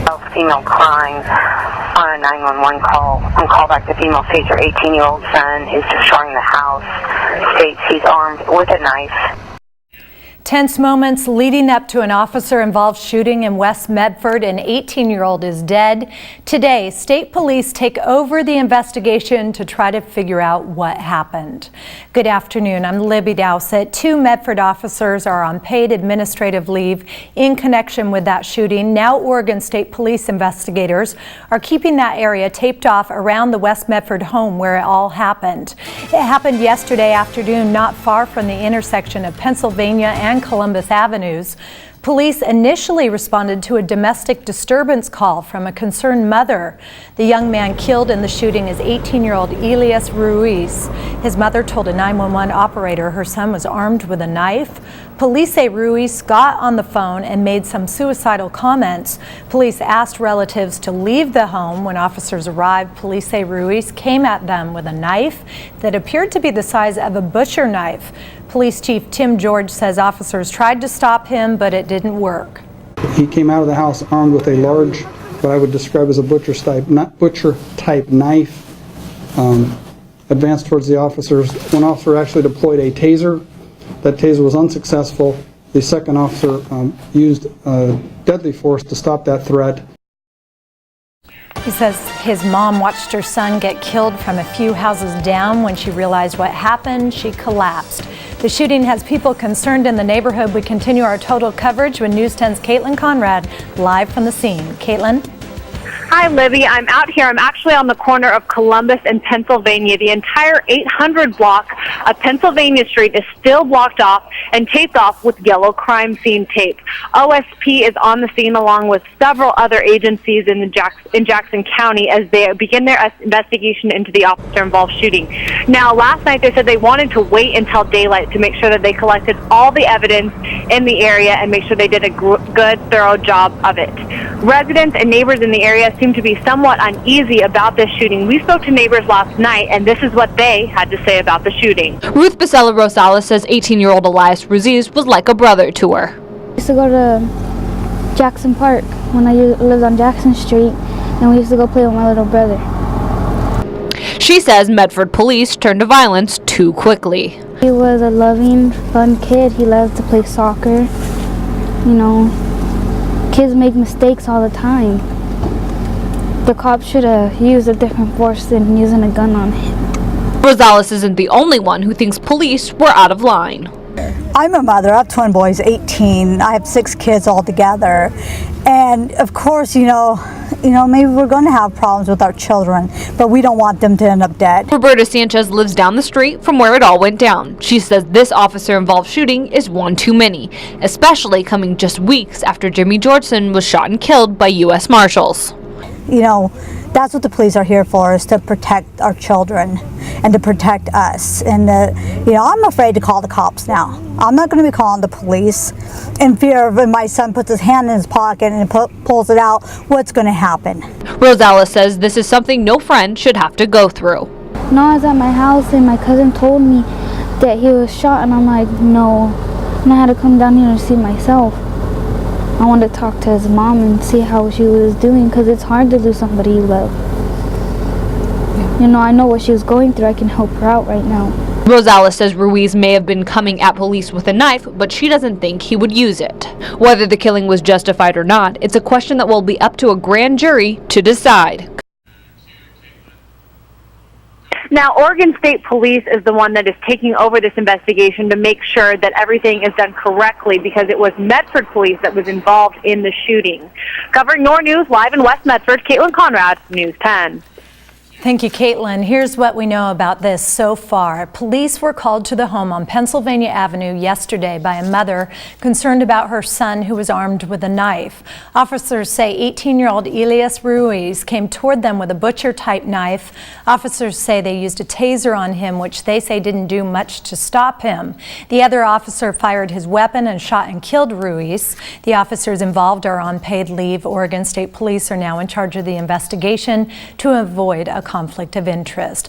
Female crying on a 911 call. On call back, the female states her 18-year-old son is destroying the house. States he's armed with a knife. Tense moments leading up to an officer-involved shooting in West Medford. An 18-year-old is dead. Today, state police take over the investigation to try to figure out what happened. Good afternoon. I'm Libby Dowsett. 2 Medford officers are on paid administrative leave in connection with that shooting. Now, Oregon State Police investigators are keeping that area taped off around the West Medford home where it all happened. It happened yesterday afternoon, not far from the intersection of Pennsylvania and Columbus Avenues. Police initially responded to a domestic disturbance call from a concerned mother. The young man killed in the shooting is 18-year-old Elias Ruiz. His mother told a 911 operator her son was armed with a knife. Police say Ruiz got on the phone and made some suicidal comments. Police asked relatives to leave the home. When officers arrived, police say Ruiz came at them with a knife that appeared to be the size of a butcher knife. Police Chief Tim George says officers tried to stop him, but it didn't work. He came out of the house armed with a large, what I would describe as a butcher type knife, advanced towards the officers. One officer actually deployed a taser. That taser was unsuccessful. The second officer used deadly force to stop that threat. He says his mom watched her son get killed from a few houses down. When she realized what happened, she collapsed. The shooting has people concerned in the neighborhood. We continue our total coverage with News 10's Caitlin Conrad live from the scene. Caitlin? Hi, Libby. I'm out here. I'm actually on the corner of Columbus and Pennsylvania. The entire 800 block of Pennsylvania Street is still blocked off and taped off with yellow crime scene tape. OSP is on the scene along with several other agencies in Jackson County as they begin their investigation into the officer-involved shooting. Now, last night they said they wanted to wait until daylight to make sure that they collected all the evidence in the area and make sure they did a good, thorough job of it. Residents and neighbors in the area seem to be somewhat uneasy about this shooting. We spoke to neighbors last night, and this is what they had to say about the shooting. Ruth Bacella Rosales says 18-year-old Elias Ruiz was like a brother to her. I used to go to Jackson Park when I lived on Jackson Street, and we used to go play with my little brother. She says Medford police turned to violence too quickly. He was a loving, fun kid. He loved to play soccer. You know, kids make mistakes all the time. The cops should have used a different force than using a gun on him. Rosales isn't the only one who thinks police were out of line. I'm a mother. I have twin boys, 18. I have 6 kids altogether. And of course, you know, maybe we're going to have problems with our children, but we don't want them to end up dead. Roberta Sanchez lives down the street from where it all went down. She says this officer-involved shooting is one too many, especially coming just weeks after Jimmy Georgeson was shot and killed by U.S. Marshals. You know, that's what the police are here for, is to protect our children and to protect us. And, you know, I'm afraid to call the cops now. I'm not going to be calling the police in fear of when my son puts his hand in his pocket and pulls it out, what's going to happen. Rosales says this is something no friend should have to go through. No, I was at my house and my cousin told me that he was shot, and I'm like, no. And I had to come down here and see myself. I wanted to talk to his mom and see how she was doing, because it's hard to lose somebody you love. You know, I know what she was going through. I can help her out right now. Rosales says Ruiz may have been coming at police with a knife, but she doesn't think he would use it. Whether the killing was justified or not, it's a question that will be up to a grand jury to decide. Now, Oregon State Police is the one that is taking over this investigation to make sure that everything is done correctly, because it was Medford Police that was involved in the shooting. Covering NOR News live in West Medford, Caitlin Conrad, News 10. Thank you, Caitlin. Here's what we know about this so far. Police were called to the home on Pennsylvania Avenue yesterday by a mother concerned about her son who was armed with a knife. Officers say 18-year-old Elias Ruiz came toward them with a butcher-type knife. Officers say they used a taser on him, which they say didn't do much to stop him. The other officer fired his weapon and shot and killed Ruiz. The officers involved are on paid leave. Oregon State Police are now in charge of the investigation to avoid a conflict of interest.